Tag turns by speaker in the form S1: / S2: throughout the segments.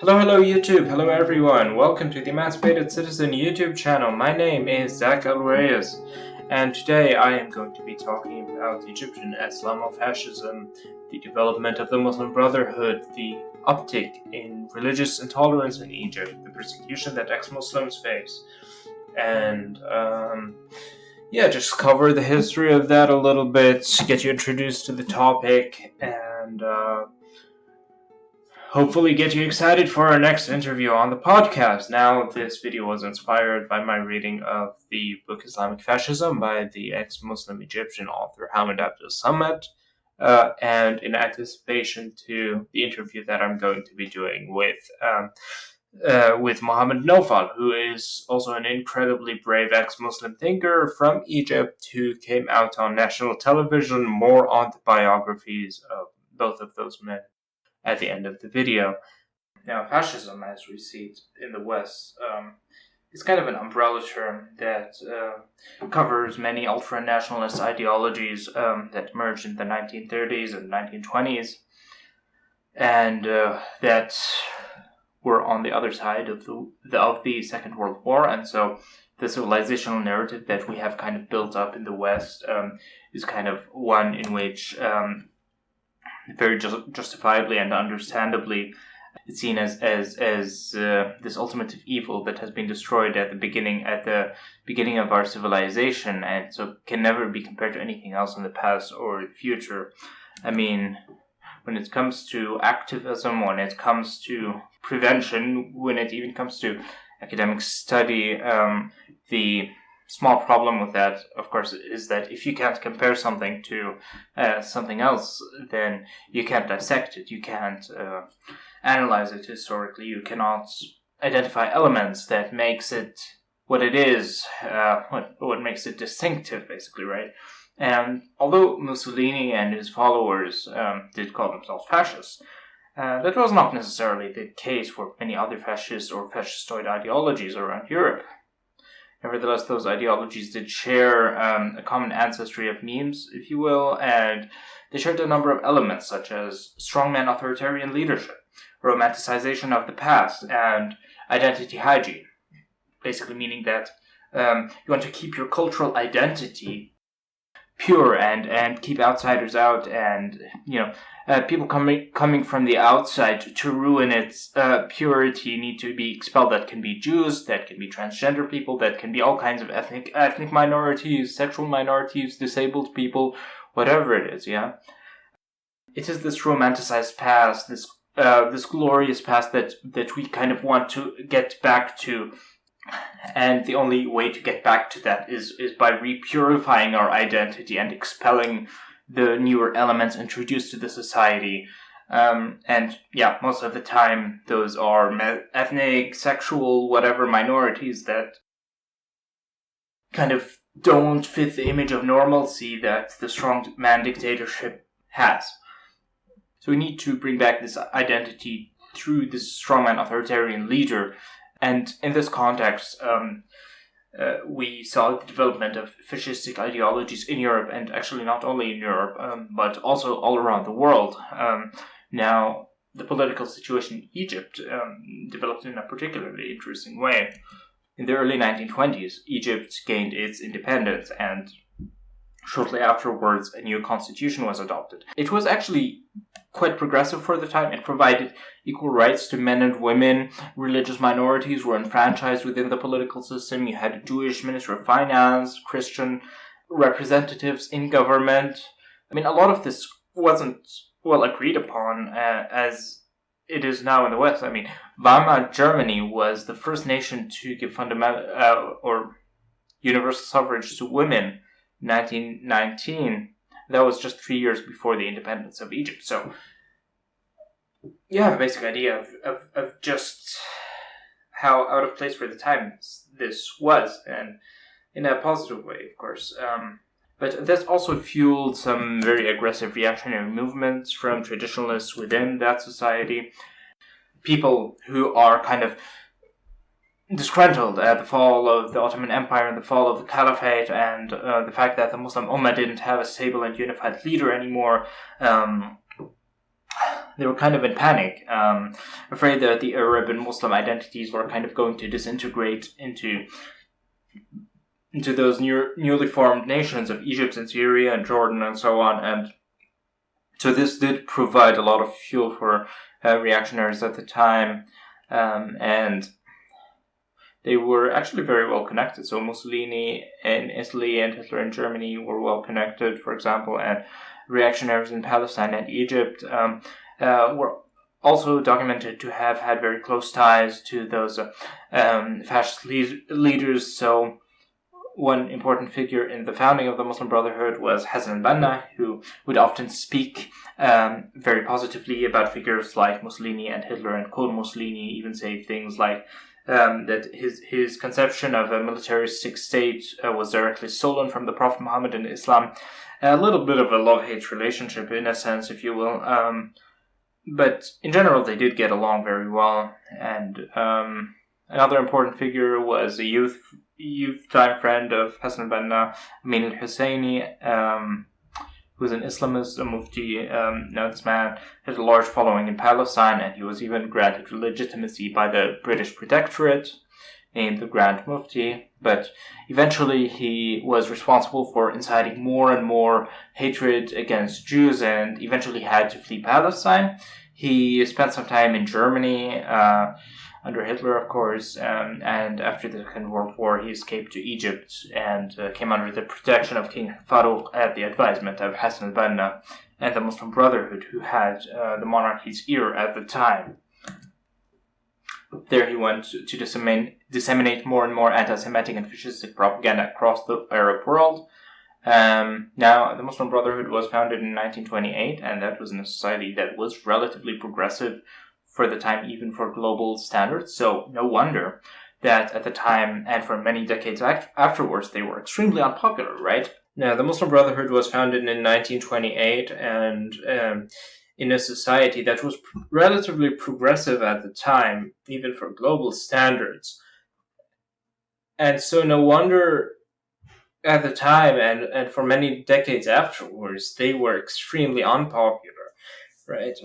S1: Hello YouTube, hello everyone, welcome to the Emancipated Citizen YouTube channel. My name is Zach El Reyes, and today I am going to be talking about Egyptian Islamofascism, the development of the Muslim Brotherhood, the uptick in religious intolerance in Egypt, the persecution that ex-Muslims face, and just cover the history of that a little bit, get you introduced to the topic, and hopefully get you excited for our next interview on the podcast. Now, this video was inspired by my reading of the book Islamofascism by the ex-Muslim Egyptian author Hamid Abdel Samad, and in anticipation to the interview that I'm going to be doing with Mohammed Nofal, who is also an incredibly brave ex-Muslim thinker from Egypt who came out on national television. More on the biographies of both of those men at the end of the video. Now, fascism, as we see it in the West, is kind of an umbrella term that covers many ultra-nationalist ideologies that emerged in the 1930s and 1920s, and that were on the other side of the Second World War. And so the civilizational narrative that we have kind of built up in the West is kind of one in which very justifiably and understandably it's seen as this ultimate evil that has been destroyed at the beginning of our civilization, and so can never be compared to anything else in the past or the future. I mean, when it comes to activism, when it comes to prevention, when it even comes to academic study, the small problem with that, of course, is that if you can't compare something to something else, then you can't dissect it, you can't analyze it historically, you cannot identify elements that makes it what it is, what makes it distinctive, basically, right? And although Mussolini and his followers did call themselves fascists, that was not necessarily the case for many other fascist or fascistoid ideologies around Europe. Nevertheless, those ideologies did share a common ancestry of memes, if you will, and they shared a number of elements such as strongman authoritarian leadership, romanticization of the past, and identity hygiene. Basically meaning that you want to keep your cultural identity pure and keep outsiders out, and people coming from the outside to ruin its purity need to be expelled. That can be Jews, that can be transgender people, that can be all kinds of ethnic minorities, sexual minorities, disabled people, whatever it is. Yeah, it is this romanticized past, this glorious past that we kind of want to get back to. And the only way to get back to that is by repurifying our identity and expelling the newer elements introduced to the society. Most of the time those are ethnic, sexual, whatever minorities that kind of don't fit the image of normalcy that the strongman dictatorship has. So we need to bring back this identity through this strongman authoritarian leader. And in this context, we saw the development of fascistic ideologies in Europe, and actually not only in Europe, but also all around the world. Now, the political situation in Egypt developed in a particularly interesting way. In the early 1920s, Egypt gained its independence, and shortly afterwards, a new constitution was adopted. It was actually quite progressive for the time. It provided equal rights to men and women. Religious minorities were enfranchised within the political system. You had a Jewish Minister of Finance, Christian representatives in government. I mean, a lot of this wasn't well agreed upon as it is now in the West. I mean, Weimar Germany was the first nation to give fundamental or universal suffrage to women in 1919. That was just 3 years before the independence of Egypt. So you have a basic idea of just how out of place for the time this was, and in a positive way, of course. But this also fueled some very aggressive reactionary movements from traditionalists within that society. People who are kind of disgruntled at the fall of the Ottoman Empire and the fall of the Caliphate, and the fact that the Muslim Ummah didn't have a stable and unified leader anymore. they were kind of in panic, afraid that the Arab and Muslim identities were kind of going to disintegrate into those newly formed nations of Egypt and Syria and Jordan and so on. And so this did provide a lot of fuel for reactionaries at the time, and they were actually very well connected. So Mussolini in Italy and Hitler in Germany were well connected, for example, and reactionaries in Palestine and Egypt were also documented to have had very close ties to those fascist leaders. So one important figure in the founding of the Muslim Brotherhood was Hassan al-Banna, who would often speak very positively about figures like Mussolini and Hitler, and quote Mussolini, even say things like that his conception of a militaristic state was directly stolen from the Prophet Muhammad and Islam. A little bit of a love-hate relationship in a sense, if you will. But in general, they did get along very well. And another important figure was a youth-time friend of Hassan al-Banna, Amin al-Husseini, who was an Islamist, a mufti. Now this man had a large following in Palestine, and he was even granted legitimacy by the British Protectorate, named the Grand Mufti. But eventually he was responsible for inciting more and more hatred against Jews, and eventually had to flee Palestine. He spent some time in Germany, under Hitler, of course, and after the Second World War, he escaped to Egypt and came under the protection of King Farouk at the advisement of Hassan al-Banna and the Muslim Brotherhood, who had the monarchy's ear at the time. There he went to disseminate more and more anti-Semitic and fascistic propaganda across the Arab world. Now, the Muslim Brotherhood was founded in 1928, and that was in a society that was relatively progressive for the time, even for global standards. So no wonder that at the time and for many decades afterwards, they were extremely unpopular, right? Now, the Muslim Brotherhood was founded in 1928, and in a society that was relatively progressive at the time, even for global standards. And so no wonder at the time and for many decades afterwards, they were extremely unpopular, right?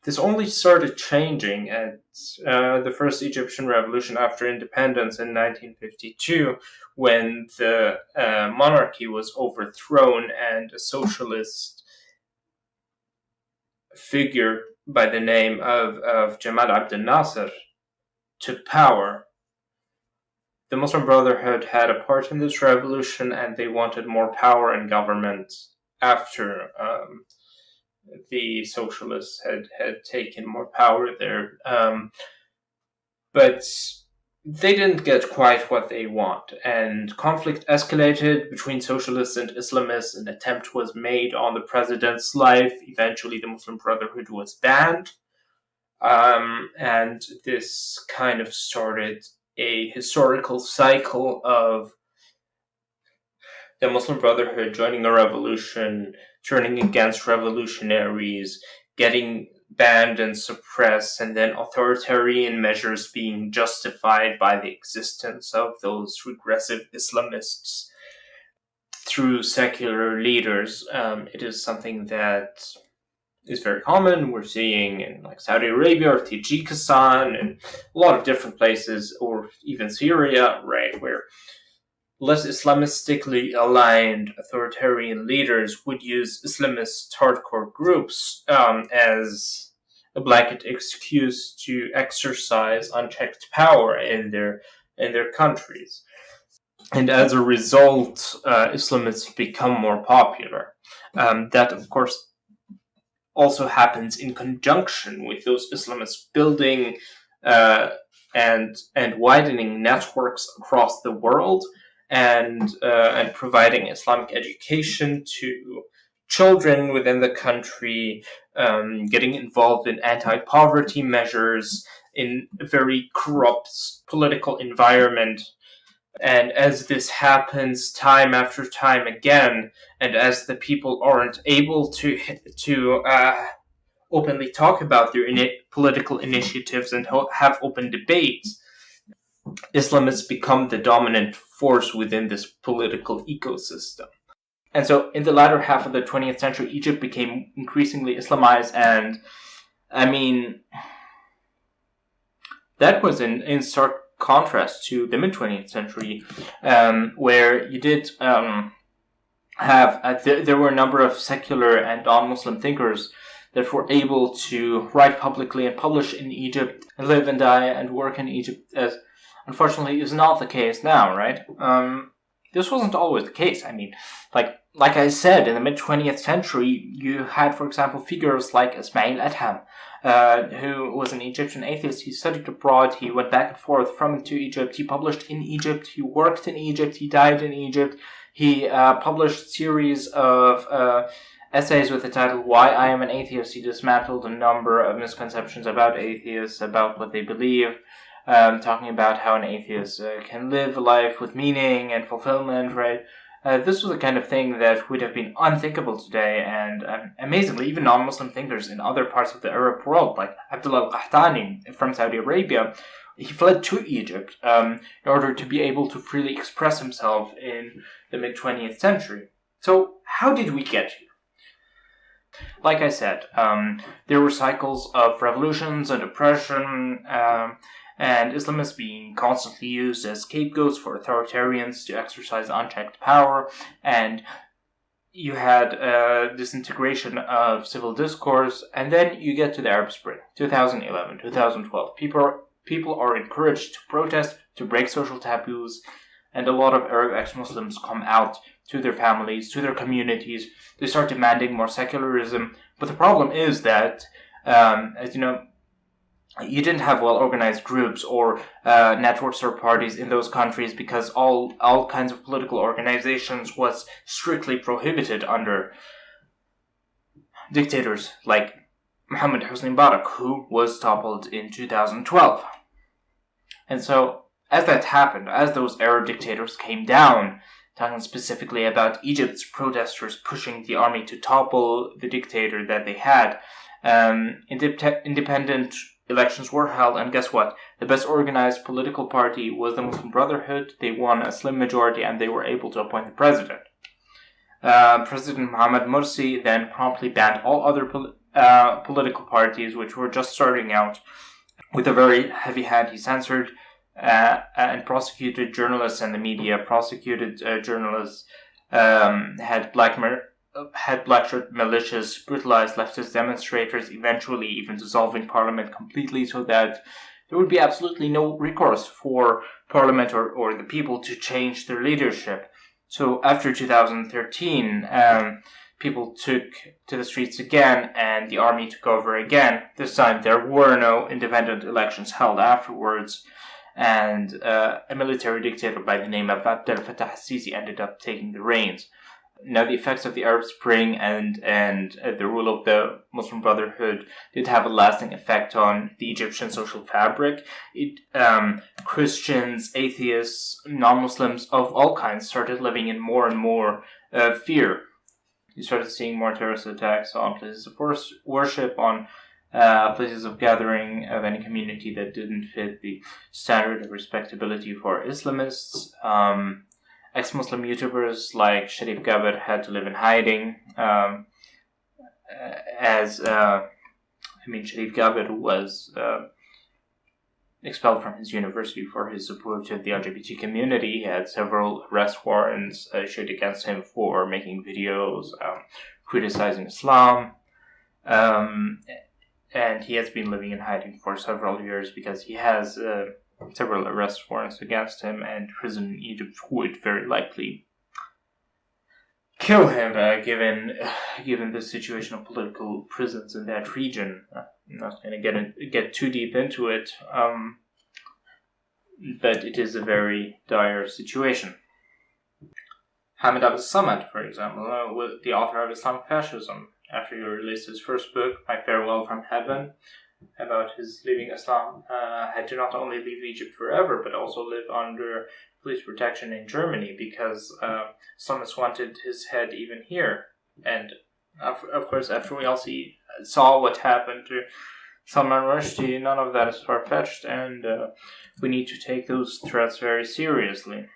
S1: This only started changing at the first Egyptian revolution after independence in 1952, when the monarchy was overthrown and a socialist figure by the name of Jamal Abdel Nasser took power. The Muslim Brotherhood had a part in this revolution, and they wanted more power in government after the socialists had taken more power there. But they didn't get quite what they want, and conflict escalated between socialists and Islamists. An attempt was made on the president's life. Eventually, the Muslim Brotherhood was banned, and this kind of started a historical cycle of the Muslim Brotherhood joining a revolution, turning against revolutionaries, getting banned and suppressed, and then authoritarian measures being justified by the existence of those regressive Islamists through secular leaders. It is something that is very common. We're seeing in like Saudi Arabia or Tajikistan and a lot of different places, or even Syria, right, where less Islamistically aligned authoritarian leaders would use Islamist hardcore groups as a blanket excuse to exercise unchecked power in their countries. And as a result, Islamists become more popular. That, of course, also happens in conjunction with those Islamists building and widening networks across the world, and providing Islamic education to children within the country, getting involved in anti-poverty measures in a very corrupt political environment. And as this happens time after time again, and as the people aren't able to openly talk about their political initiatives and have open debates, Islamists become the dominant force within this political ecosystem. And so in the latter half of the 20th century, Egypt became increasingly Islamized, and I mean, that was in stark contrast to the mid-20th century, where you did there were a number of secular and non-Muslim thinkers that were able to write publicly and publish in Egypt, and live and die and work in Egypt, as unfortunately is not the case now, right? This wasn't always the case. I mean, like I said, in the mid-20th century, you had, for example, figures like Ismail Adham, who was an Egyptian atheist. He studied abroad, he went back and forth from and to Egypt, he published in Egypt, he worked in Egypt, he died in Egypt. He published a series of essays with the title Why I Am an Atheist. He dismantled a number of misconceptions about atheists, about what they believe, talking about how an atheist can live a life with meaning and fulfillment, right? This was the kind of thing that would have been unthinkable today, and amazingly, even non-Muslim thinkers in other parts of the Arab world, like Abdullah al-Qahtani from Saudi Arabia, he fled to Egypt in order to be able to freely express himself in the mid-20th century. So, how did we get here? Like I said, there were cycles of revolutions and oppression, and Islamists being constantly used as scapegoats for authoritarians to exercise unchecked power, and you had disintegration of civil discourse, and then you get to the Arab Spring, 2011, 2012. People are encouraged to protest, to break social taboos, and a lot of Arab ex-Muslims come out to their families, to their communities. They start demanding more secularism, but the problem is that, as you know, you didn't have well-organized groups or networks or parties in those countries, because all kinds of political organizations was strictly prohibited under dictators like Mohammed Hosni Mubarak, who was toppled in 2012. And so, as that happened, as those Arab dictators came down, talking specifically about Egypt's protesters pushing the army to topple the dictator that they had, independent elections were held, and guess what? The best organized political party was the Muslim Brotherhood. They won a slim majority, and they were able to appoint the president. President Mohamed Morsi then promptly banned all other political parties which were just starting out. With a very heavy hand, he censored and prosecuted journalists and the media, prosecuted journalists, had black shirt militias, brutalized leftist demonstrators, eventually even dissolving parliament completely, so that there would be absolutely no recourse for parliament or the people to change their leadership. So after 2013, people took to the streets again, and the army took over again. This time there were no independent elections held afterwards, and a military dictator by the name of Abdel Fattah al-Sisi ended up taking the reins. Now, the effects of the Arab Spring and the rule of the Muslim Brotherhood did have a lasting effect on the Egyptian social fabric. Christians, atheists, non-Muslims of all kinds started living in more and more fear. You started seeing more terrorist attacks on places of worship, on places of gathering of any community that didn't fit the standard of respectability for Islamists. Ex-Muslim YouTubers like Sharif Gaber had to live in hiding, Sharif Gaber was expelled from his university for his support of the LGBT community. He had several arrest warrants issued against him for making videos criticizing Islam, and he has been living in hiding for several years because he has several arrest warrants against him, and prison in Egypt would very likely kill him, given the situation of political prisons in that region. I'm not going to get too deep into it, but it is a very dire situation. Hamid Abu Samad, for example, the author of Islamofascism, after he released his first book, My Farewell from Heaven, about his leaving Islam, had to not only leave Egypt forever, but also live under police protection in Germany, because Islamists wanted his head even here. And of course, after we all saw what happened to Salman Rushdie, none of that is far-fetched, and we need to take those threats very seriously.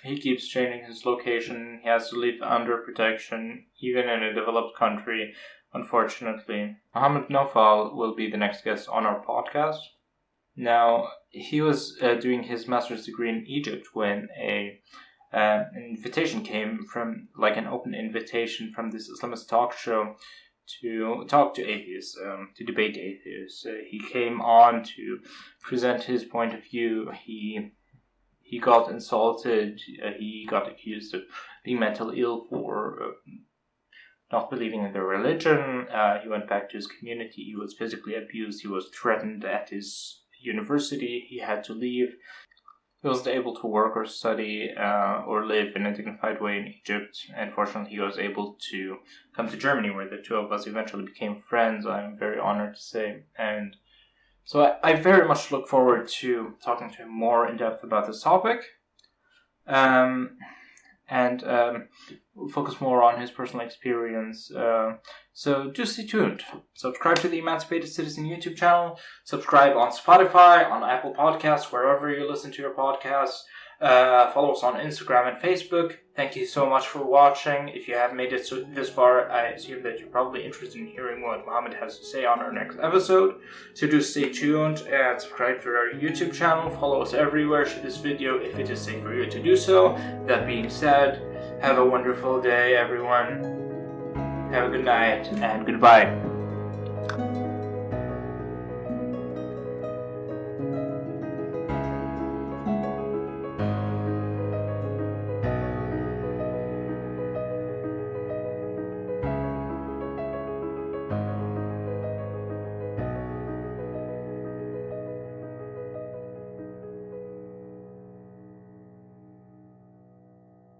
S1: he keeps changing his location. He has to live under protection, even in a developed country, unfortunately. Mohammed Naufal will be the next guest on our podcast. Now, he was doing his master's degree in Egypt when an invitation came from, like an open invitation from this Islamist talk show to talk to atheists, to debate atheists. He came on to present his point of view. He got insulted. He got accused of being mentally ill for not believing in their religion. He went back to his community. He was physically abused. He was threatened at his university. He had to leave. He wasn't able to work or study or live in a dignified way in Egypt. And fortunately, he was able to come to Germany, where the two of us eventually became friends. I'm very honored to say. And so I very much look forward to talking to him more in depth about this topic. And focus more on his personal experience. So just stay tuned. Subscribe to the Emancipated Citizen YouTube channel. Subscribe on Spotify, on Apple Podcasts, wherever you listen to your podcasts. Follow us on Instagram and Facebook. Thank you so much for watching. If you have made it this far, I assume that you're probably interested in hearing what Mohammed has to say on our next episode. So do stay tuned and subscribe to our YouTube channel. Follow us everywhere. Share this video if it is safe for you to do so. That being said, have a wonderful day, everyone. Have a good night and goodbye.